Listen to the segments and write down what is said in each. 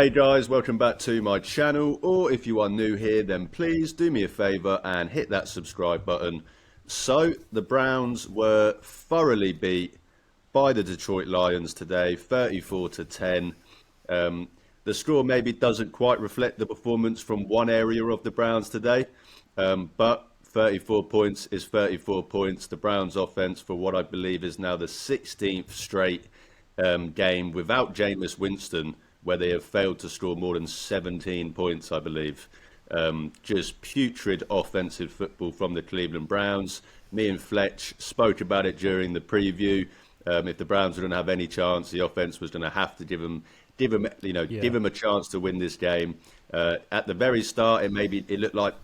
Hey guys, welcome back to my channel, or if you are new here, then please do me a favor and hit that subscribe button. So, the Browns were thoroughly beat by the Detroit Lions today, 34 to 10. The score maybe doesn't quite reflect the performance from one area of the Browns today, but 34 points is 34 points. The Browns offense, for what I believe is now the 16th straight game without Jameis Winston, where they have failed to score more than 17 points, I believe. Just putrid offensive football from the Cleveland Browns. Me and Fletch spoke about it during the preview. If the Browns were going to have any chance, the offense was going to have to give them, give them a chance to win this game. At the very start, it looked like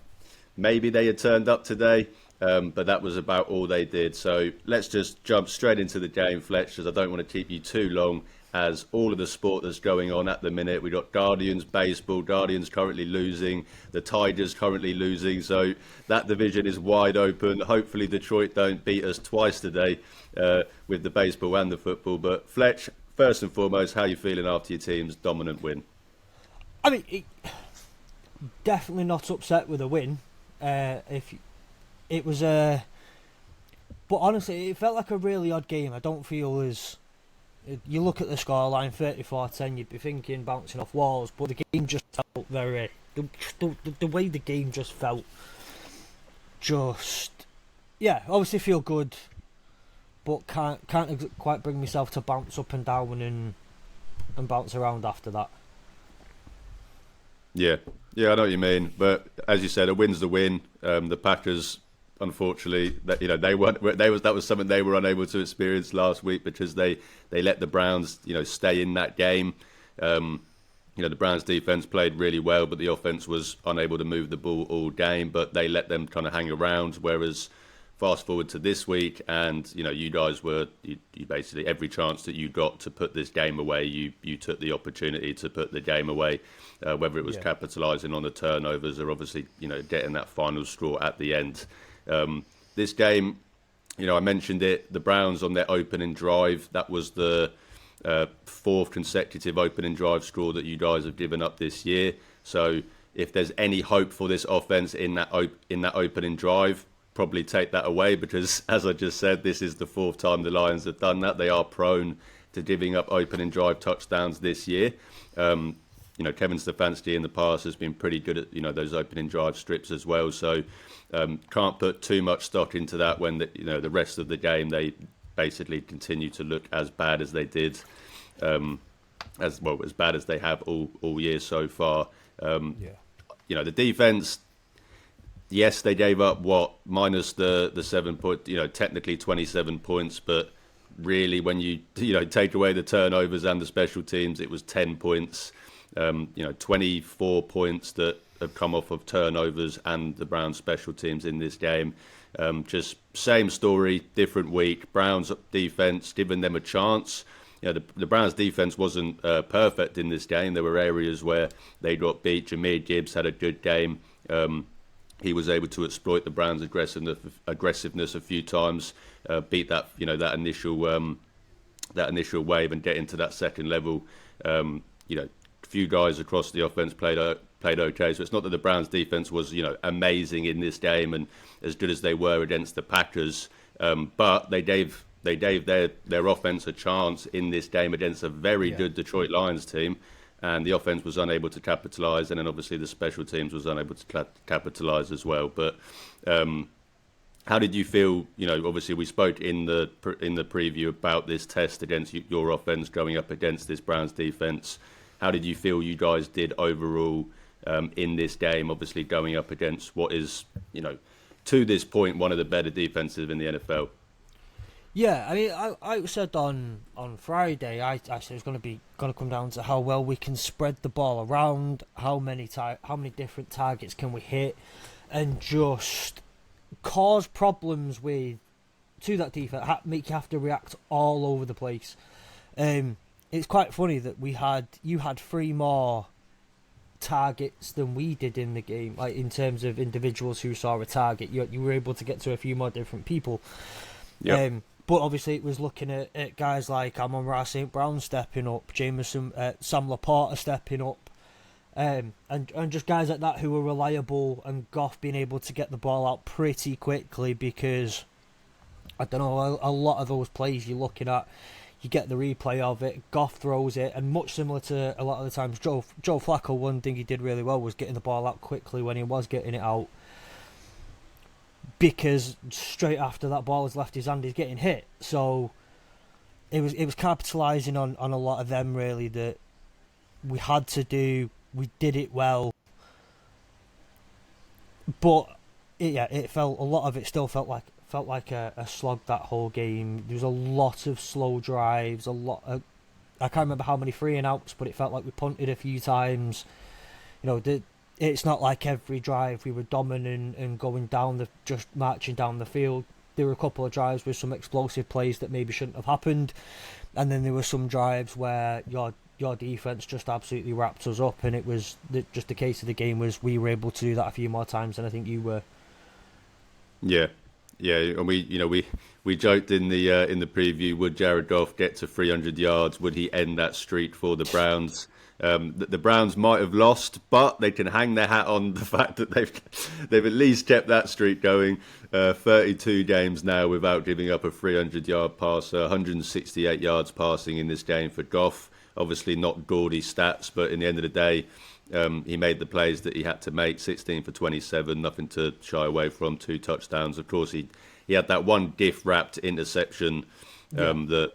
maybe they had turned up today, but that was about all they did. So let's just jump straight into the game, Fletch, because I don't want to keep you too long. As all of the sport that's going on at the minute, we got Guardians baseball. Guardians currently losing, the Tigers currently losing, so that division is wide open. Hopefully, Detroit don't beat us twice today with the baseball and the football. But Fletch, first and foremost, how are you feeling after your team's dominant win? I mean, definitely not upset with a win. If it was but honestly, it felt like a really odd game. I don't feel as you look at the scoreline, 34-10, you'd be thinking bouncing off walls, but the game just felt very the way the game just felt. Obviously feel good, but can't quite bring myself to bounce up and down and bounce around after that. Yeah, I know what you mean. But as you said, a win's the win. The Packers, unfortunately, that was something they were unable to experience last week because they let the Browns, stay in that game. The Browns defense played really well, but the offense was unable to move the ball all game. But they let them kind of hang around. Whereas fast forward to this week, and you guys you basically every chance that you got to put this game away, you took the opportunity to put the game away. Whether it was capitalising on the turnovers or obviously getting that final straw at the end. This game, I mentioned it, the Browns on their opening drive, that was the fourth consecutive opening drive score that you guys have given up this year. So if there's any hope for this offense in that opening drive, probably take that away because, as I just said, this is the fourth time the Lions have done that. They are prone to giving up opening drive touchdowns this year. Kevin Stefanski in the past has been pretty good at those opening drive strips as well. So can't put too much stock into that when the rest of the game they basically continue to look as bad as they did, as bad as they have all year so far. The defense. Yes, they gave up minus the 7 point, technically 27 points, but really when you take away the turnovers and the special teams, it was 10 points. 24 points that have come off of turnovers and the Browns special teams in this game. Just same story, different week. Browns defense giving them a chance. The Browns defense wasn't perfect in this game. There were areas where they got beat. Jahmyr Gibbs had a good game. He was able to exploit the Browns' aggressiveness a few times, beat that initial wave and get into that second level. A few guys across the offense played okay. So it's not that the Browns' defense was amazing in this game and as good as they were against the Packers, but they gave their offense a chance in this game against a very good Detroit Lions team. And the offense was unable to capitalise, and then obviously the special teams was unable to capitalise as well. But how did you feel? Obviously we spoke in the preview about this test against your offense going up against this Browns defense. How did you feel you guys did overall in this game? Obviously going up against what is, to this point, one of the better defenses in the NFL. Yeah, I mean, I said on Friday, I said it's going to come down to how well we can spread the ball around, how many different targets can we hit, and just cause problems to that defense, make you have to react all over the place. It's quite funny that you had 3 more targets than we did in the game, like in terms of individuals who saw a target. You were able to get to a few more different people. Yeah. But obviously, it was looking at guys like Amon-Ra St. Brown stepping up, Jameson, Sam Laporta stepping up, and just guys like that who were reliable, and Goff being able to get the ball out pretty quickly because, I don't know, a lot of those plays you're looking at, you get the replay of it, Goff throws it, and much similar to a lot of the times Joe Flacco, one thing he did really well was getting the ball out quickly when he was getting it out, because straight after that ball has left his hand, he's getting hit. So it was capitalising on a lot of them, really, that we had to do. We did it well, but it felt, a lot of it still felt like a slog that whole game. There was a lot of slow drives, I can't remember how many 3 and outs, but it felt like we punted a few times. It's not like every drive we were dominant and just marching down the field. There were a couple of drives with some explosive plays that maybe shouldn't have happened, and then there were some drives where your defense just absolutely wrapped us up, and it was just the case of the game was we were able to do that a few more times than I think you were. Yeah, and we joked in the preview, would Jared Goff get to 300 yards? Would he end that streak for the Browns? The Browns might have lost, but they can hang their hat on the fact that they've at least kept that streak going. 32 games now without giving up a 300-yard passer, 168 yards passing in this game for Goff. Obviously not gaudy stats, but in the end of the day, he made the plays that he had to make. 16 for 27, nothing to shy away from. 2 touchdowns. Of course, he had that one gift-wrapped interception that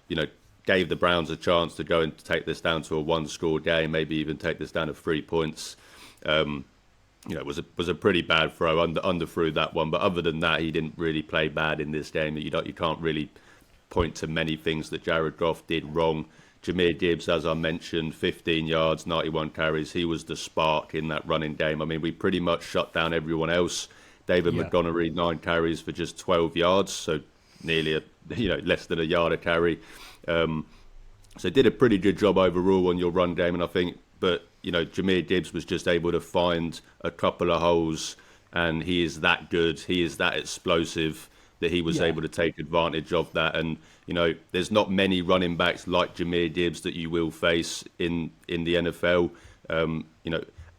gave the Browns a chance to go and take this down to a 1-score game, maybe even take this down to 3 points. It was a pretty bad throw, underthrew that one. But other than that, he didn't really play bad in this game. You can't really point to many things that Jared Goff did wrong. Jahmyr Gibbs, as I mentioned, 15 yards, 91 carries. He was the spark in that running game. I mean, we pretty much shut down everyone else. David Montgomery, 9 carries for just 12 yards, so nearly less than a yard a carry. So did a pretty good job overall on your run game, and I think, but Jahmyr Gibbs was just able to find a couple of holes, and he is that good. He is that explosive that he was able to take advantage of that. And there's not many running backs like Jahmyr Gibbs that you will face in the NFL.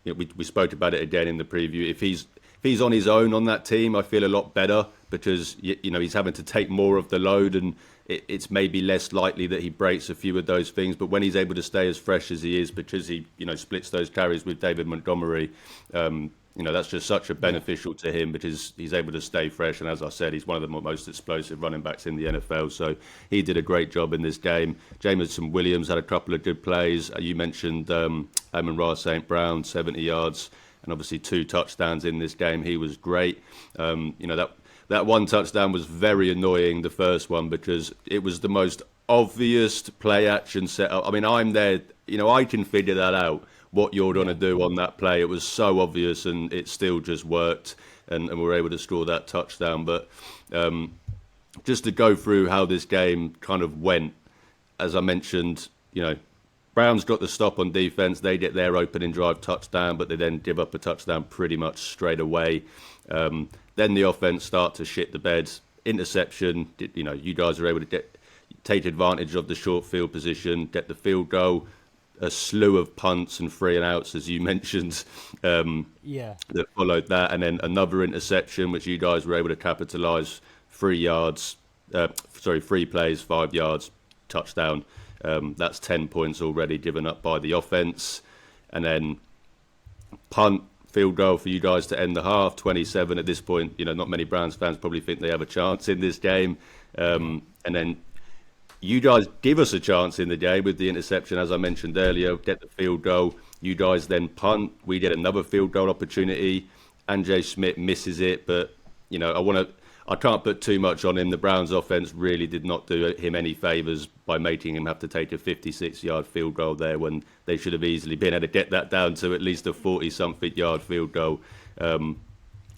We spoke about it again in the preview. If he's on his own on that team, I feel a lot better because he's having to take more of the load, and it's maybe less likely that he breaks a few of those things. But when he's able to stay as fresh as he is, because he splits those carries with David Montgomery, that's just such a beneficial to him because he's able to stay fresh. And as I said, he's one of the most explosive running backs in the NFL. So he did a great job in this game. Jameson Williams had a couple of good plays. You mentioned Amon-Ra St. Brown, 70 yards, and obviously 2 touchdowns in this game. He was great. That one touchdown was very annoying, the first one, because it was the most obvious play action setup. I mean, I'm there, I can figure that out, what you're going to do on that play. It was so obvious, and it still just worked, and we were able to score that touchdown. But just to go through how this game kind of went, as I mentioned, Browns got the stop on defense. They get their opening drive touchdown, but they then give up a touchdown pretty much straight away. Then the offense start to shit the bed. Interception. You guys are able to take advantage of the short field position, get the field goal. A slew of punts and 3 and outs, as you mentioned, that followed that, and then another interception, which you guys were able to capitalise. 3 plays, 5 yards, touchdown. That's 10 points already given up by the offense, and then punt, field goal for you guys to end the half. 27 at this point. Not many Browns fans probably think they have a chance in this game, and then you guys give us a chance in the game with the interception, as I mentioned earlier, get the field goal. You guys then punt. We get another field goal opportunity. Anjay Smith misses it, but I can't put too much on him. The Browns offense really did not do him any favours by making him have to take a 56-yard field goal there when they should have easily been able to get that down to at least a 40-something yard field goal.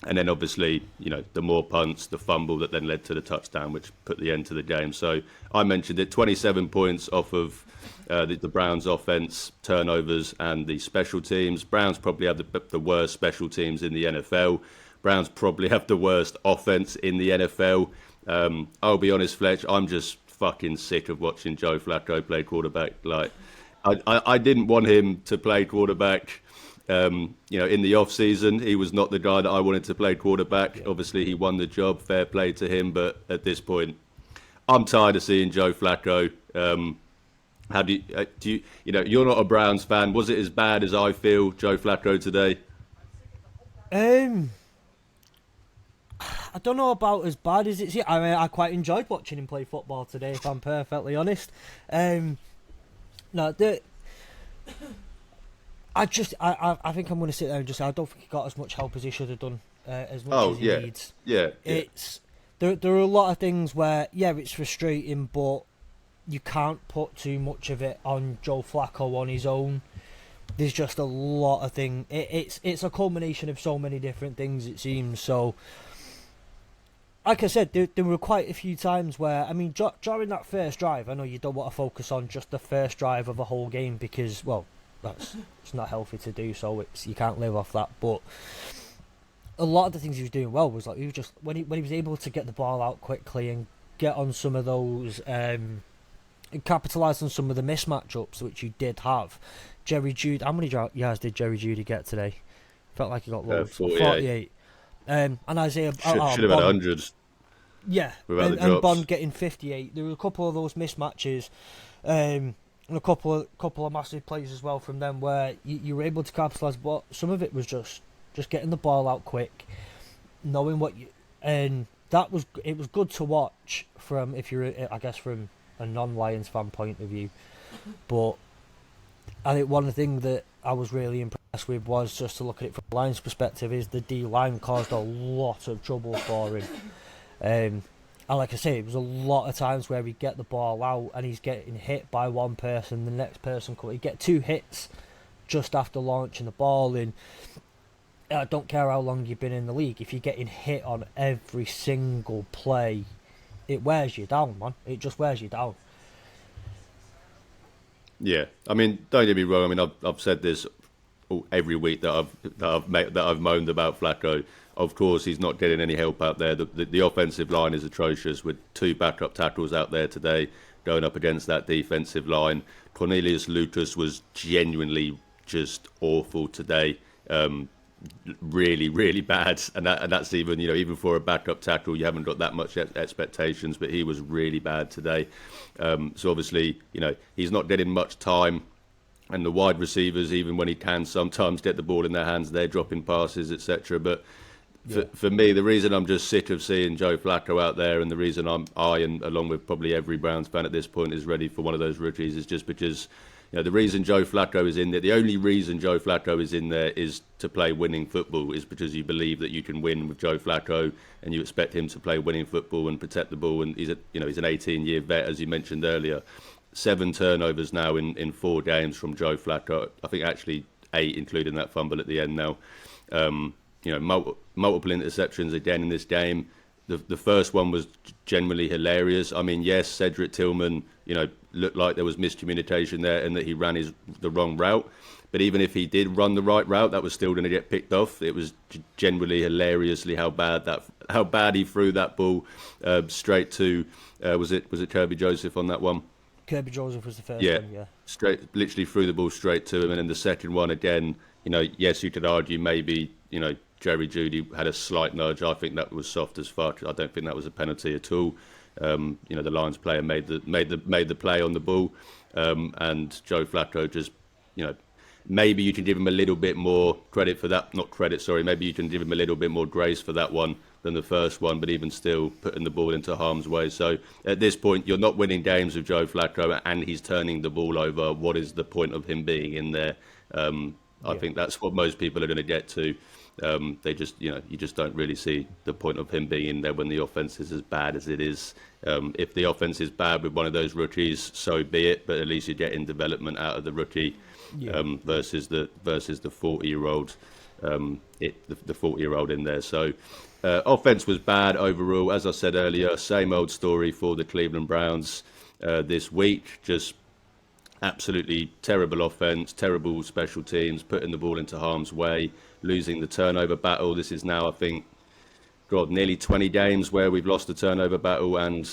And then obviously, the more punts, the fumble that then led to the touchdown, which put the end to the game. So I mentioned it, 27 points off of the Browns offense, turnovers, and the special teams. Browns probably have the worst special teams in the NFL. Browns probably have the worst offense in the NFL. I'll be honest, Fletch, I'm just fucking sick of watching Joe Flacco play quarterback. Like, I didn't want him to play quarterback. In the off season, he was not the guy that I wanted to play quarterback. Yeah. Obviously, he won the job. Fair play to him. But at this point, I'm tired of seeing Joe Flacco. How you're not a Browns fan. Was it as bad as I feel, Joe Flacco, today? Um, I don't know about as bad as it's. I mean, I quite enjoyed watching him play football today. If I'm perfectly honest, no, I think I'm going to sit there and just say I don't think he got as much help as he should have done, as much as he needs. Yeah. It's there are a lot of things where it's frustrating, but you can't put too much of it on Joe Flacco on his own. There's just a lot of things. It's a culmination of so many different things, it seems. So, like I said, there were quite a few times where, I mean, during that first drive, I know you don't want to focus on just the first drive of a whole game because, well, it's not healthy to do so. You can't live off that. But a lot of the things he was doing well was like he was just when he was able to get the ball out quickly and get on some of those and capitalise on some of the mismatchups which you did have. Jerry Judy, how many yards did Jerry Judy get today? Felt like he got loads. 48. And Isaiah should have had 100. Yeah, and Bond getting 58. There were a couple of those mismatches, and a couple of massive plays as well from them where you were able to capitalise. But some of it was just getting the ball out quick, knowing what you, and it was good to watch from if you're from a non-Lions fan point of view. But I think one thing that I was really impressed with was just to look at it from the Lions' perspective is the D-line caused a lot of trouble for him. And like I say, it was a lot of times where he'd get the ball out and he's getting hit by one person, the next person he'd get 2 hits just after launching the ball. And I don't care how long you've been in the league, if you're getting hit on every single play, it wears you down, man. It just wears you down. Yeah, I mean, don't get me wrong. I mean, I've said this every week that I've moaned about Flacco. Of course, he's not getting any help out there. The offensive line is atrocious with 2 backup tackles out there today going up against that defensive line. Cornelius Lucas was genuinely just awful today. Really, really bad, and that's even for a backup tackle, you haven't got that much expectations. But he was really bad today. So obviously, he's not getting much time, and the wide receivers, even when he can sometimes get the ball in their hands, they're dropping passes, etc. But for me, the reason I'm just sick of seeing Joe Flacco out there, and the reason and along with probably every Browns fan at this point is ready for one of those rookies, is just because. The reason Joe Flacco is in there, the only reason Joe Flacco is in there is to play winning football, is because you believe that you can win with Joe Flacco and you expect him to play winning football and protect the ball. And he's an 18-year vet, as you mentioned earlier. 7 turnovers now in 4 games from Joe Flacco. I think actually 8, including that fumble at the end now. Multiple interceptions again in this game. The first one was generally hilarious. I mean, yes, Cedric Tillman, looked like there was miscommunication there and that he ran the wrong route. But even if he did run the right route, that was still going to get picked off. It was generally hilariously how bad he threw that ball straight to was it Kirby Joseph on that one? Kirby Joseph was the first one, yeah. Literally threw the ball straight to him, and then the second one again. Yes, you could argue maybe Jerry Jeudy had a slight nudge. I think that was soft as fuck. I don't think that was a penalty at all. The Lions player made the play on the ball, and Joe Flacco just, maybe you can give him a little bit more credit for that. Not credit, sorry. Maybe you can give him a little bit more grace for that one than the first one. But even still, putting the ball into harm's way. So at this point, you're not winning games with Joe Flacco, and he's turning the ball over. What is the point of him being in there? I think that's what most people are going to get to. They just, you just don't really see the point of him being in there when the offense is as bad as it is. If the offense is bad with one of those rookies, so be it. But at least you're getting development out of the rookie versus the 40-year-old, the 40-year-old in there. So offense was bad overall. As I said earlier, same old story for the Cleveland Browns this week. Just absolutely terrible offense, terrible special teams, putting the ball into harm's way, losing the turnover battle. This is now, I think, nearly 20 games where we've lost the turnover battle, and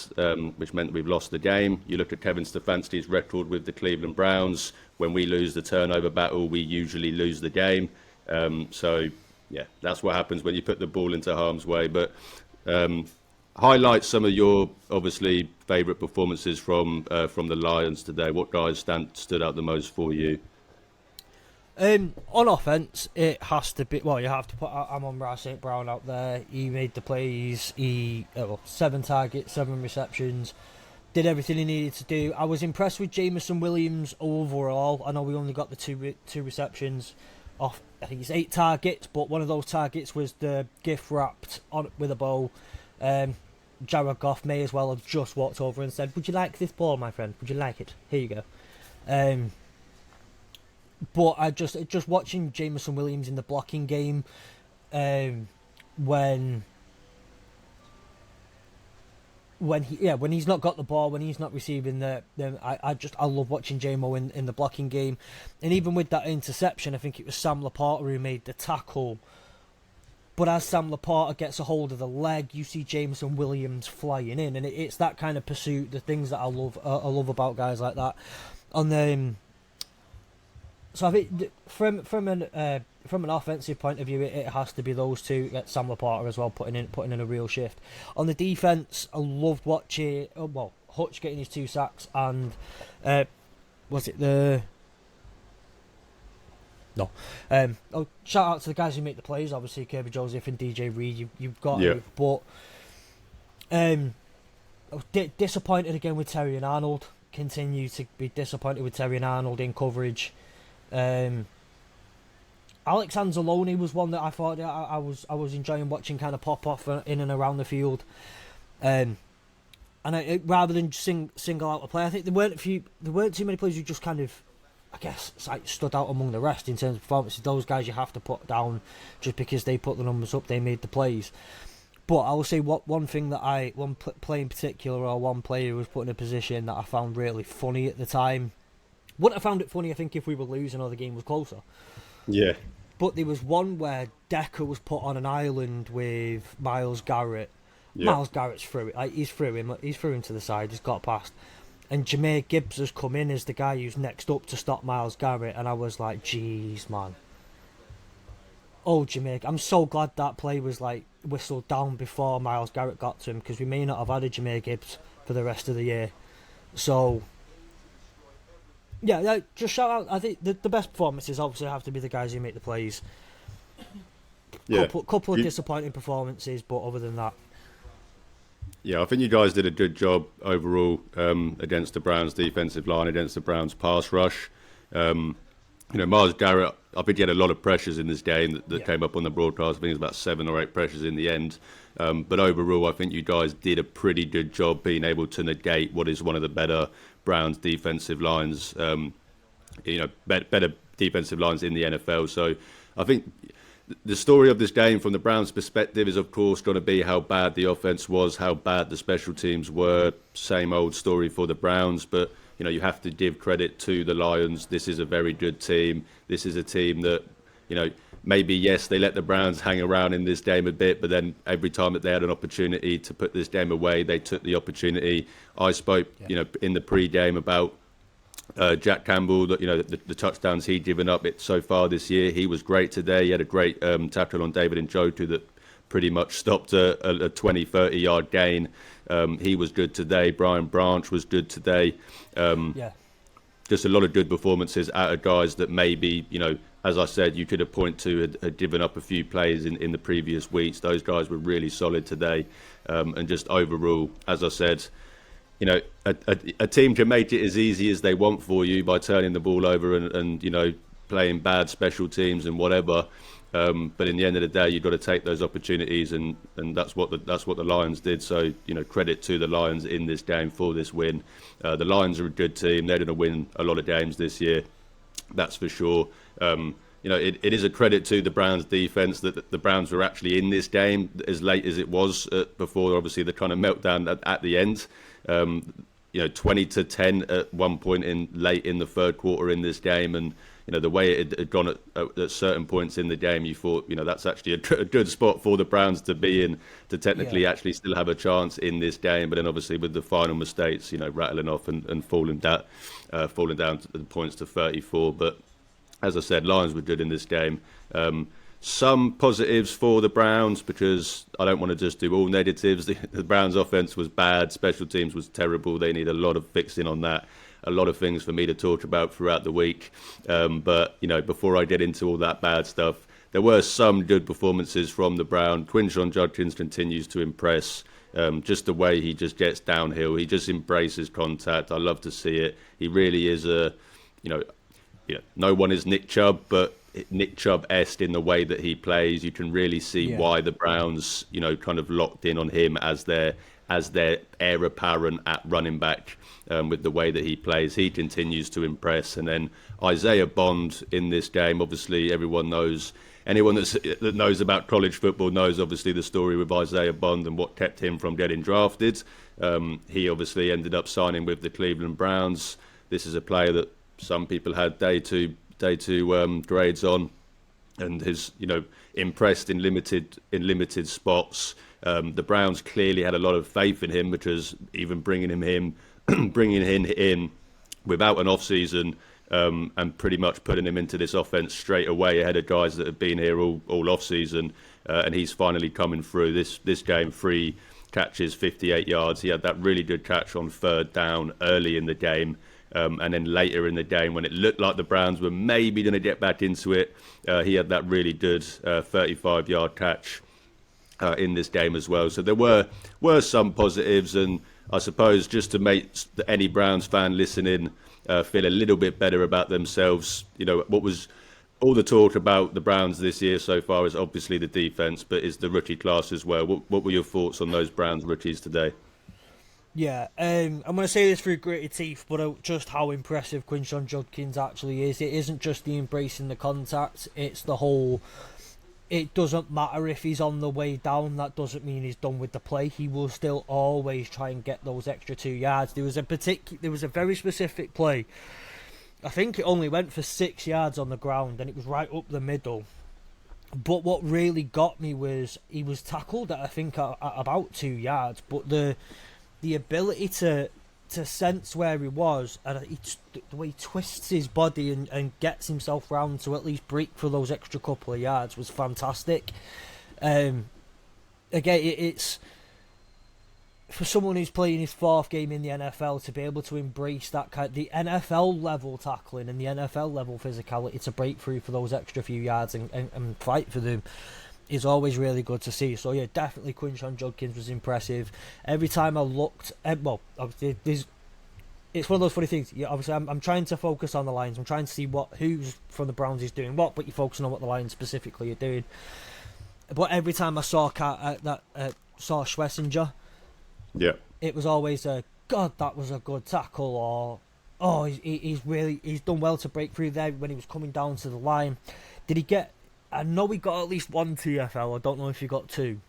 which meant we've lost the game. You look at Kevin Stefanski's record with the Cleveland Browns. When we lose the turnover battle, we usually lose the game. So, yeah, that's what happens when you put the ball into harm's way. But highlight some of your obviously favourite performances from the Lions today. What guys stood out the most for you? On offense, it has to be. Well, you have to put Amon-Ra St. Brown out there. He made the plays. He 7 targets, 7 receptions. Did everything he needed to do. I was impressed with Jameson Williams overall. I know we only got the two receptions off. I think it's 8 targets, but one of those targets was the gift wrapped on with a bow. Jared Goff may as well have just walked over and said, "Would you like this ball, my friend? Would you like it? Here you go." But I just watching Jameson Williams in the blocking game, when he's not got the ball, when he's not receiving I love watching JMO in the blocking game. And even with that interception, I think it was Sam Laporta who made the tackle. But as Sam Laporta gets a hold of the leg, you see Jameson Williams flying in, and it's that kind of pursuit, the things that I love about guys like that. So I think from an offensive point of view, it has to be those two. Sam Laporta as well, putting in a real shift. On the defense, I loved watching Hutch getting his 2 sacks, and was it the no? Shout out to the guys who make the plays. Obviously, Kirby Joseph and DJ Reed. You've got it, but I was disappointed again with Terry and Arnold. Continue to be disappointed with Terry and Arnold in coverage. Alex Anzalone was one that I thought I was enjoying watching kind of pop off in and around the field, and rather than single out a play, I think there weren't too many players who just kind of, I guess, stood out among the rest in terms of performances. Those guys you have to put down just because they put the numbers up, they made the plays. But I will say one play in particular, or one player who was put in a position that I found really funny at the time. Wouldn't have found it funny, I think, if we were losing or the game was closer. Yeah. But there was one where Decker was put on an island with Myles Garrett. Yeah. Myles Garrett's through it. He's through him to the side. He's got past. And Jahmyr Gibbs has come in as the guy who's next up to stop Myles Garrett. And I was like, jeez, man. Oh, Jahmyr. I'm so glad that play was whistled down before Myles Garrett got to him, because we may not have had a Jahmyr Gibbs for the rest of the year. So... yeah, just shout out. I think the best performances obviously have to be the guys who make the plays. Yeah. Couple of disappointing performances, but other than that. Yeah, I think you guys did a good job overall against the Browns' defensive line, against the Browns' pass rush. Myles Garrett, I think he had a lot of pressures in this game that came up on the broadcast. I think it was about 7 or 8 pressures in the end. But overall, I think you guys did a pretty good job being able to negate what is one of the better Browns defensive lines, better defensive lines in the NFL. So I think the story of this game from the Browns' perspective is, of course, going to be how bad the offense was, how bad the special teams were. Same old story for the Browns, but you have to give credit to the Lions. This is a very good team. This is a team that, maybe, yes, they let the Browns hang around in this game a bit, but then every time that they had an opportunity to put this game away, they took the opportunity. I spoke, in the pre-game about Jack Campbell, the touchdowns he'd given up so far this year. He was great today. He had a great tackle on David Njoku that pretty much stopped a 20, 30-yard gain. He was good today. Brian Branch was good today. Just a lot of good performances out of guys that maybe, as I said, you could have pointed to had given up a few plays in the previous weeks. Those guys were really solid today. And just overall, as I said, a team can make it as easy as they want for you by turning the ball over and playing bad special teams and whatever. But in the end of the day, you've got to take those opportunities, and that's what the Lions did. So credit to the Lions in this game for this win. The Lions are a good team. They're going to win a lot of games this year, that's for sure. It is a credit to the Browns defense that the Browns were actually in this game as late as it was before obviously the kind of meltdown at the end. 20-10 at one point in late in the third quarter in this game, and the way it had gone at certain points in the game, you thought that's actually a good spot for the Browns to be in, to technically actually still have a chance in this game. But then obviously with the final mistakes, rattling off and falling down to the points to 34. But as I said, Lions were good in this game. Some positives for the Browns, because I don't want to just do all negatives. The Browns offense was bad. Special teams was terrible. They need a lot of fixing on that. A lot of things for me to talk about throughout the week. But before I get into all that bad stuff, there were some good performances from the Browns. Quinshon Judkins continues to impress. Just the way he just gets downhill. He just embraces contact. I love to see it. He really is no one is Nick Chubb, but Nick Chubb-esque in the way that he plays. You can really see why the Browns, kind of locked in on him as their heir apparent at running back, with the way that he plays. He continues to impress. And then Isaiah Bond in this game, obviously everyone knows, anyone that knows about college football knows obviously the story with Isaiah Bond and what kept him from getting drafted. He obviously ended up signing with the Cleveland Browns. This is a player that some people had day two grades on, and has impressed in limited spots. The Browns clearly had a lot of faith in him, because even bringing him in without an off season, and pretty much putting him into this offense straight away ahead of guys that have been here all off season, and he's finally coming through this game. 3 catches, 58 yards. He had that really good catch on third down early in the game. And then later in the game, when it looked like the Browns were maybe going to get back into it, he had that really good 35-yard catch in this game as well. So there were some positives, and I suppose just to make any Browns fan listening feel a little bit better about themselves, what was all the talk about the Browns this year so far is obviously the defense, but is the rookie class as well. What were your thoughts on those Browns rookies today? Yeah, I'm going to say this through gritted teeth, but just how impressive Quinshon Judkins actually is. It isn't just the embracing the contact, it's the whole, it doesn't matter if he's on the way down, that doesn't mean he's done with the play. He will still always try and get those extra 2 yards. There was a very specific play. I think it only went for 6 yards on the ground, and it was right up the middle. But what really got me was he was tackled at, I think, at about 2 yards, but the ability to sense where he was, and the way he twists his body and gets himself round to at least break for those extra couple of yards was fantastic. Again, it's for someone who's playing his 4th game in the NFL to be able to embrace that the NFL level tackling and the NFL level physicality to break through for those extra few yards and fight for them is always really good to see. So yeah, definitely Quinshon Judkins was impressive. Every time I looked, obviously it's one of those funny things. Yeah, obviously I'm trying to focus on the Lions. I'm trying to see who's from the Browns is doing what, but you're focusing on what the Lions specifically are doing. But every time I saw saw Schlesinger, it was always God, that was a good tackle, or he's done well to break through there when he was coming down to the line. Did he get? I know he got at least 1 TFL. I don't know if he got 2.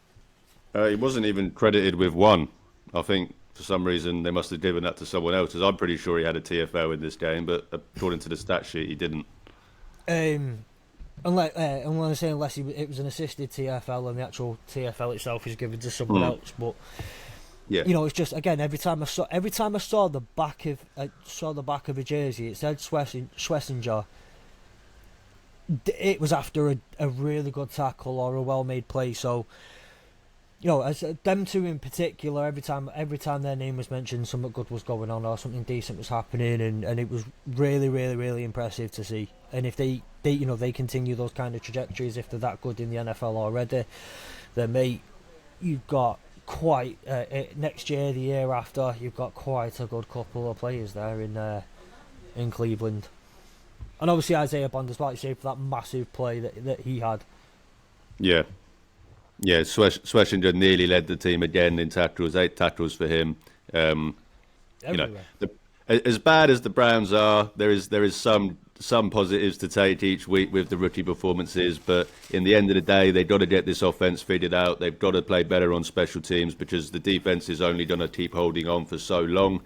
He wasn't even credited with 1. I think for some reason they must have given that to someone else, because I'm pretty sure he had a TFL in this game, but according to the stat sheet, he didn't. Unless it was an assisted TFL and the actual TFL itself is given to someone else. But yeah, it's just, again, every time I saw the back of a jersey, it said Schlesinger. It was after a really good tackle or a well-made play. So, as them two in particular, every time their name was mentioned, something good was going on or something decent was happening, and it was really, really, really impressive to see. And if they continue those kind of trajectories, if they're that good in the NFL already, then mate, you've got quite next year, the year after, you've got quite a good couple of players there in Cleveland. And obviously Isaiah Bond as well, like you say, for that massive play that he had. Yeah, Schlesinger nearly led the team again in tackles, 8 tackles for him. As bad as the Browns are, there is some positives to take each week with the rookie performances, but in the end of the day, they've got to get this offense figured out. They've got to play better on special teams, because the defense is only going to keep holding on for so long.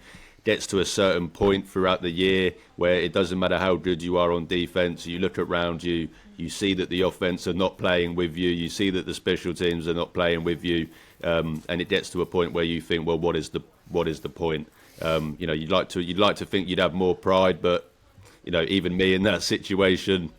gets to a certain point throughout the year where it doesn't matter how good you are on defense. You look around you, you see that the offense are not playing with you. You see that the special teams are not playing with you, and it gets to a point where you think, well, what is the point? You'd like to think you'd have more pride, but even me in that situation,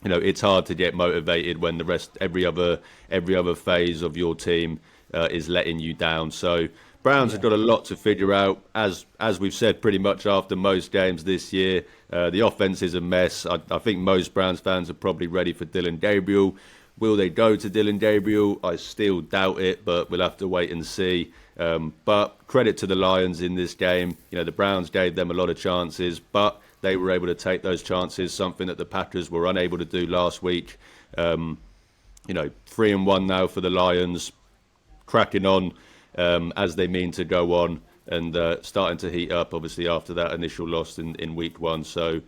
it's hard to get motivated when every other phase of your team is letting you down. So Browns have got a lot to figure out, as we've said pretty much after most games this year. The offense is a mess. I think most Browns fans are probably ready for Dylan Gabriel. Will they go to Dylan Gabriel? I still doubt it, but we'll have to wait and see. But credit to the Lions in this game. The Browns gave them a lot of chances, but they were able to take those chances, something that the Packers were unable to do last week. 3-1 now for the Lions, cracking on as they mean to go on, and starting to heat up, obviously, after that initial loss in week 1. So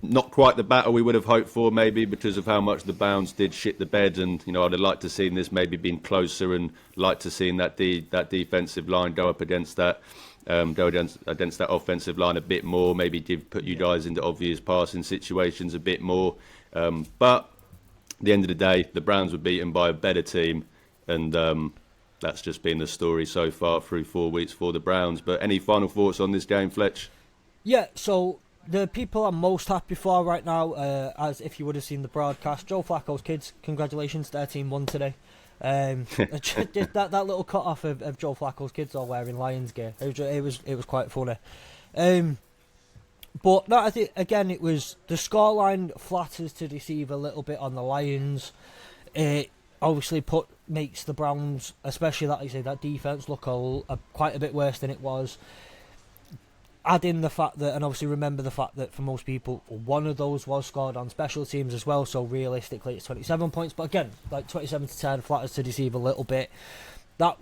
not quite the battle we would have hoped for, maybe, because of how much the Browns did shit the bed. And, I'd have liked to seen this maybe been closer, and liked to seen that defensive line go up against that. Go against that offensive line a bit more, maybe put you guys into obvious passing situations a bit more. But at the end of the day, the Browns were beaten by a better team, and that's just been the story so far through 4 weeks for the Browns. But any final thoughts on this game, Fletch? Yeah, so the people I'm most happy for right now, as if you would have seen the broadcast, Joe Flacco's kids, congratulations, their team won today. That little cut off of Joe Flacco's kids all wearing Lions gear, it was quite funny. But no, I think again it was the scoreline flatters to deceive a little bit on the Lions. It obviously makes the Browns, especially that defense, look quite a bit worse than it was. Add in the fact that, and obviously remember the fact that for most people, one of those was scored on special teams as well. So realistically, it's 27 points. But again, 27-10 flatters to deceive a little bit. It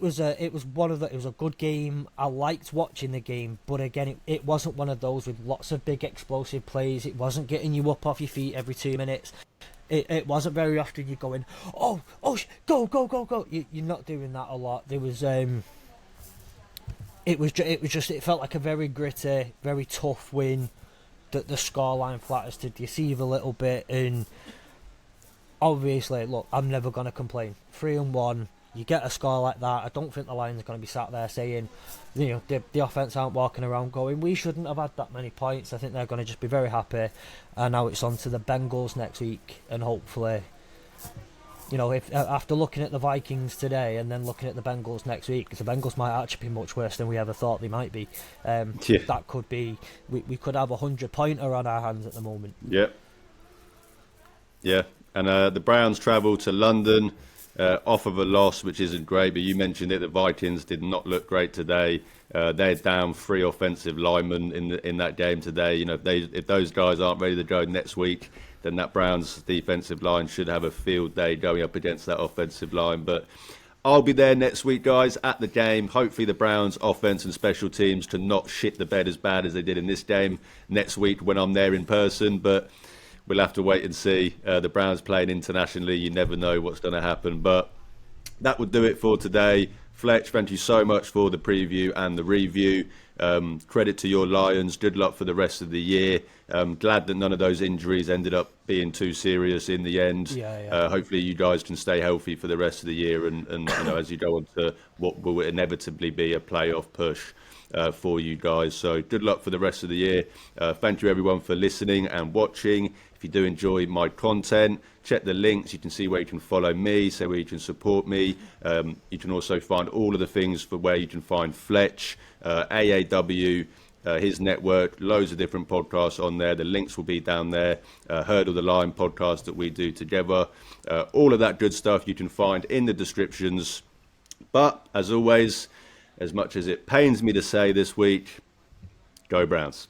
was a good game. I liked watching the game, but again, it wasn't one of those with lots of big explosive plays. It wasn't getting you up off your feet every 2 minutes. It wasn't very often you're going, go. You're not doing that a lot. There was it felt like a very gritty, very tough win. That the scoreline flatters to deceive a little bit, and obviously, look, I'm never going to complain. 3-1, you get a score like that. I don't think the Lions are going to be sat there saying, the offense aren't walking around going, we shouldn't have had that many points. I think they're going to just be very happy. And now it's on to the Bengals next week, and hopefully, if after looking at the Vikings today and then looking at the Bengals next week, because the Bengals might actually be much worse than we ever thought they might be. That could be, we could have 100-pointer on our hands at the moment. Yeah. And the Browns travel to London off of a loss, which isn't great. But you mentioned it, the Vikings did not look great today. They're down 3 offensive linemen in that game today. If those guys aren't ready to go next week, then that Browns defensive line should have a field day going up against that offensive line. But I'll be there next week, guys, at the game. Hopefully the Browns offense and special teams can not shit the bed as bad as they did in this game next week when I'm there in person. But we'll have to wait and see. The Browns playing internationally, you never know what's going to happen. But that would do it for today. Fletch, thank you so much for the preview and the review. Credit to your Lions. Good luck for the rest of the year. Glad that none of those injuries ended up being too serious in the end. Hopefully you guys can stay healthy for the rest of the year and as you go on to what will inevitably be a playoff push for you guys. So good luck for the rest of the year. Thank you everyone for listening and watching. If you do enjoy my content, check the links. You can see where you can follow me, where you can support me. You can also find all of the things for where you can find Fletch, AAW, his network, loads of different podcasts on there. The links will be down there. Hurdle the Line podcast that we do together. All of that good stuff you can find in the descriptions. But as always, as much as it pains me to say this week, go Browns.